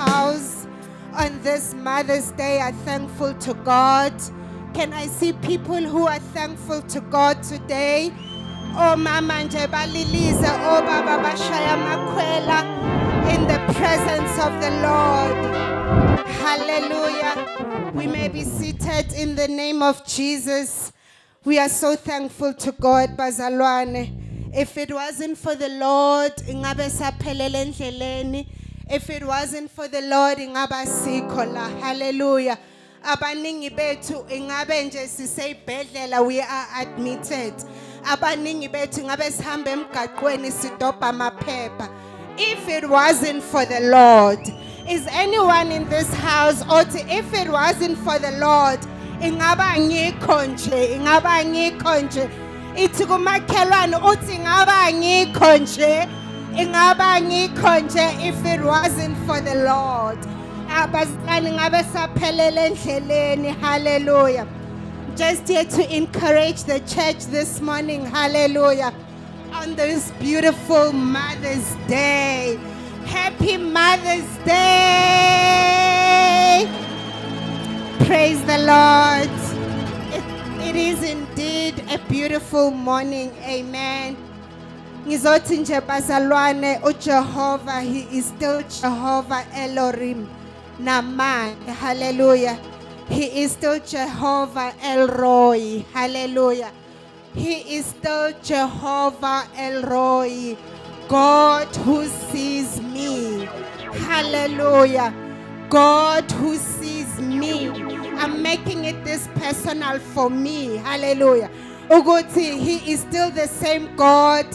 house on this Mother's Day are thankful to God? Can I see people who are thankful to God today? Oh mama nje balilize, oh baba bashaya makwela in the presence of the Lord. Hallelujah. We may be seated in the name of Jesus. We are so thankful to God, bazalwane. If it wasn't for the Lord, ingabe saphelele endleleni. If it wasn't for the Lord, ingaba sikho la. Hallelujah. Abaningi bethu ingabe nje siseyibhedlela, we are admitted. Abaningi bethu ingabe sihambe emgaqweni sidobha amaphepha. If it wasn't for the Lord, is anyone in this house, or if it wasn't for the Lord, ingaba ngikho nje, ingaba ngikho nje. Ithi kumakhelwane uthi ingaba ngikho nje, ingaba ngikho nje if it wasn't for the Lord. Abazalwane ngabe saphelele endleleni. Hallelujah. Just here to encourage the church this morning. Hallelujah. On this beautiful Mother's Day. Happy Mother's Day. Praise the Lord. It is indeed a beautiful morning. Amen. Ngizothi nje bazalwane, uJehova, he is still Jehovah Elohim namanje. Hallelujah. He is still Jehovah El Roi. Hallelujah. He is still Jehovah El Roi, God who sees me. Hallelujah. God who sees me. I'm making it this personal for me. Hallelujah. Ukuthi he is still the same God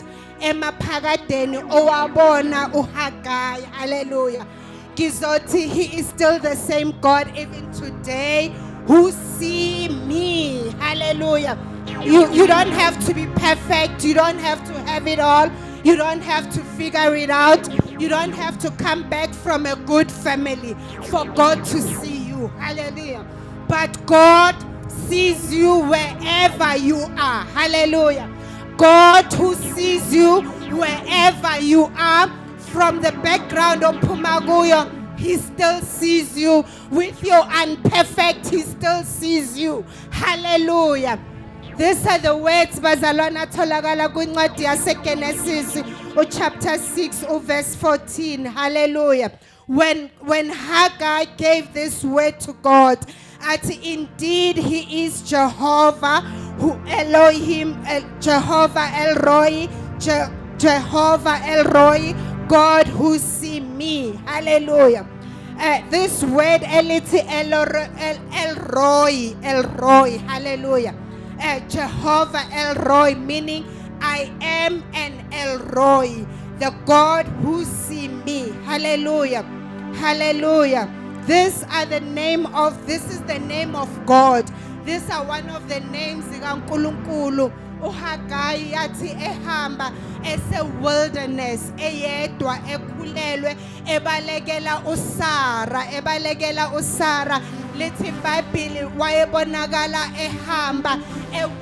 emaphakadeni owabona uHagai. Hallelujah. Gizothi, he is still the same God even today who see me. Hallelujah. You don't have to be perfect. You don't have to have it all. You don't have to figure it out. You don't have to come back from a good family for God to see you. Hallelujah. But God sees you wherever you are. Hallelujah. God who sees you wherever you are, from the background of Pumaguyo, he still sees you. With your unperfect, he still sees you. Hallelujah. These are the words bazalwana tholakala kwincwadi yaseGenesis chapter 6 verse 14. Hallelujah. When Haggai gave this word to God, that indeed he is Jehovah who Elohim, Jehovah El Roi, Jehovah El Roi, God who see me. Hallelujah. This word eliti El Roi, hallelujah. Jehovah El Roi, meaning I am an El Roi, the God who see me. Hallelujah. Hallelujah. This is the name of God. These are one of the names zikaNkulunkulu. uHagai yathi ehamba ese wilderness eyedwa ekhulelwe ebalekela uSara lithi iBhayibheli wayebonakala ehamba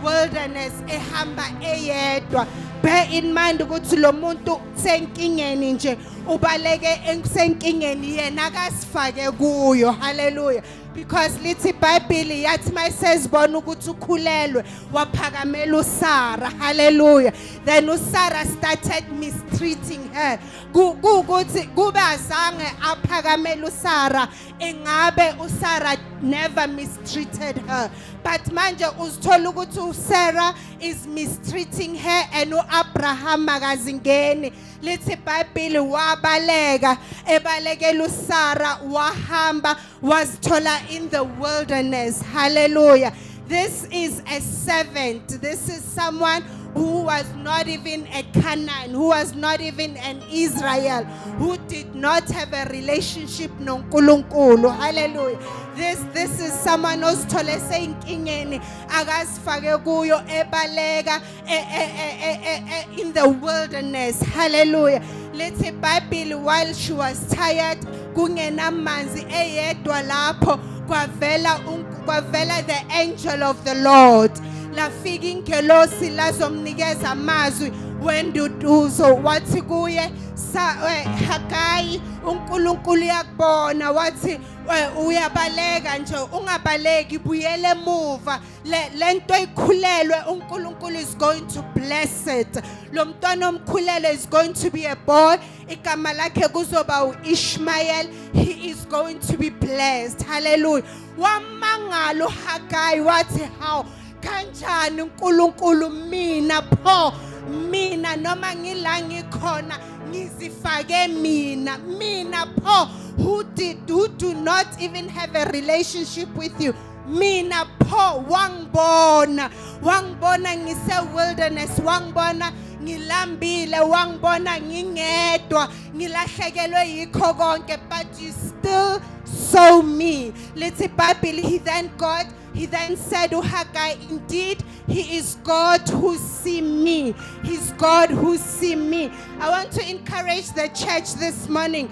wilderness ehamba eyedwa. Bear in mind ukuthi lo muntu senkingeni nje ubaleke senkingeni yena akasifake kuyo. Hallelujah. Because lithi iBhayibheli yathi mayisezibona ukuthi ukhulelwe waphakamela uSara. Hallelujah. Then uSara started mistreating her. Kuthi kube azange aphakamela uSara, engabe uSara never mistreated her. But manje uzithola ukuthi uSara is mistreating her and uAbraham makazingeni. Lithi iBhayibheli wabaleka ebalekela uSara wahamba wazithola in the wilderness. Hallelujah. This is a servant. This is someone who was not even a Canaan, who was not even an Israel, who did not have a relationship noNkulunkulu. Hallelujah. This is someone who's thole seyinkingeni akasifake kuyo ebaleka in the wilderness. Hallelujah. Lithi iBhayibheli while she was tired kungenamanzi eyedwa lapho kwavela the angel of the Lord. Lafika ingelosi lazomnikeza amazwi wenduduzo wathi kuye Hagayi uNkulunkulu yakubona wathi uyabaleka nje ungabaleki buyele emuva lento ekhulelwe uNkulunkulu is going to bless it lo mntwana omkhulelwe is going to be a boy igama lakhe kuzoba uIshmael he is going to be blessed hallelujah wamangalo Hagayi wathi how kanjani uNkulunkulu mina noma ngila ngikhona ngizifake mina pho who do not even have a relationship with you mina pho wangibona ngise wilderness wangibona ngilambile wangibona ngingedwa ngilahlekelwe yikho konke but you still saw me let's Bible he then said to Haggai, indeed, he is God who see me. He's God who see me. I want to encourage the church this morning.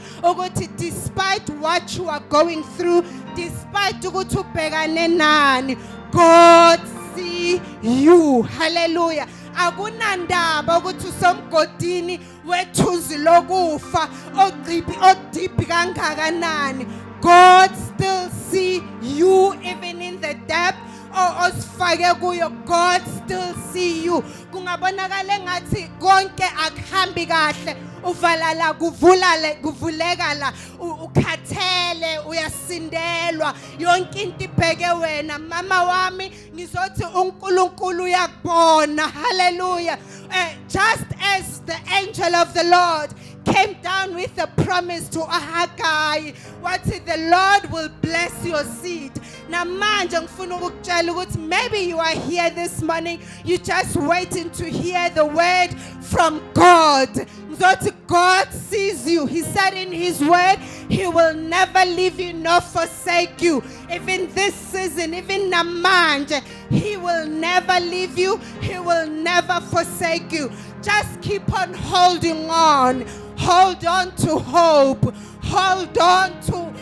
Despite what you are going through, despite God see you. Hallelujah. Akunandaba ukuthi usomgodini wethuzi lokufa odiphi kangakanani God still see you even in the depth osifake kuyo God still see you kungabonakala ngathi konke akuhambi kahle uvala la kuvuleka la ukhathele uyasindelwa yonke into ibheke wena mama wami ngizothi uNkulunkulu uyakubona hallelujah just as the angel of the Lord came down with a promise to Haggai what the Lord will bless your seed namanje ngifuna ukukutshela ukuthi maybe you are here this morning you just waiting to hear the word from God ngizothi God sees you he said in his word he will never leave you nor forsake you even this season even namanje he will never leave you he will never forsake you just keep on holding on hold on to hope hold on to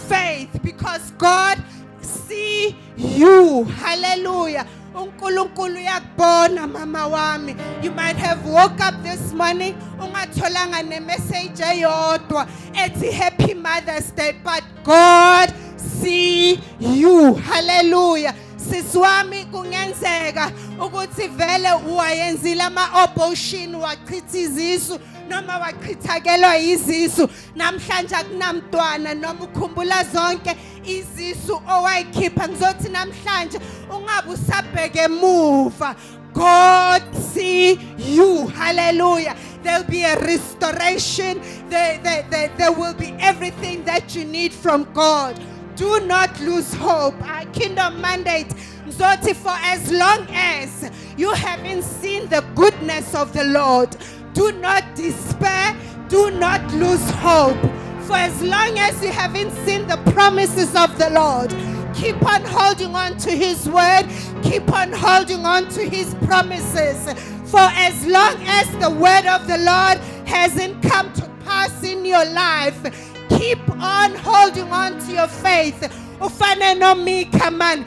faith because God see you hallelujah uNkulunkulu yakubona mama wami you might have woke up this morning ungatholanga nemessage eyodwa ethi happy Mother's Day but God see you hallelujah siswami kungenzeka ukuthi vele wayenzile ama-abortion wachitha izisu noma wachithakelwa izisu namhlanje akunamntwana noma ukhumbula zonke izisu owayikhipha ngizothi namhlanje ungabe usabheke emuva God see you hallelujah there'll be a restoration there will be everything that you need from God do not lose hope our kingdom mandate Zoti for as long as you haven't seen the goodness of the Lord do not despair do not lose hope for as long as you haven't seen the promises of the Lord keep on holding on to his word keep on holding on to his promises for as long as the word of the Lord hasn't come to pass in your life keep on holding on to your faith ufane no me come on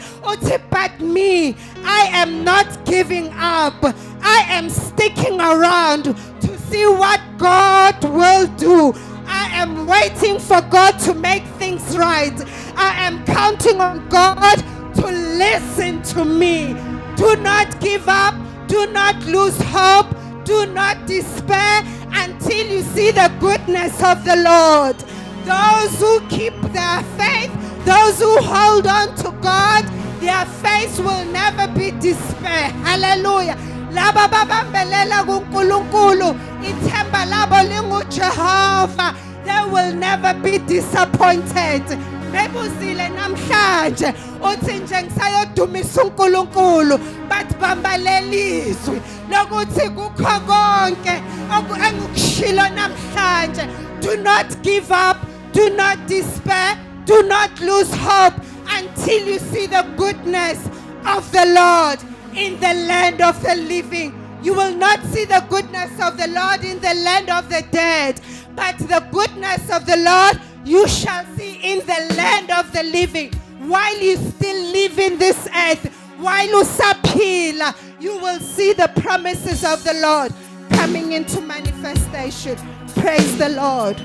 but me I am not giving up I am sticking around to see what God will do I am waiting for God to make things right I am counting on God to listen to me do not give up do not lose hope do not despair until you see the goodness of the Lord those who keep their faith those who hold on to God their faith will never be despair hallelujah laba babambelela kuNkulunkulu ithemba labo linguJehova they will never be disappointed bebuzile namhlanje uthi nje ngisayodumisa uNkulunkulu bathi bambalelizwe lokuthi kukho konke engikushilo namhlanje do not give up do not despair do not lose hope until you see the goodness of the Lord in the land of the living. You will not see the goodness of the Lord in the land of the dead, but the goodness of the Lord you shall see in the land of the living. While you still live in this earth, while you saphila, you will see the promises of the Lord. coming into manifestation. Praise the Lord.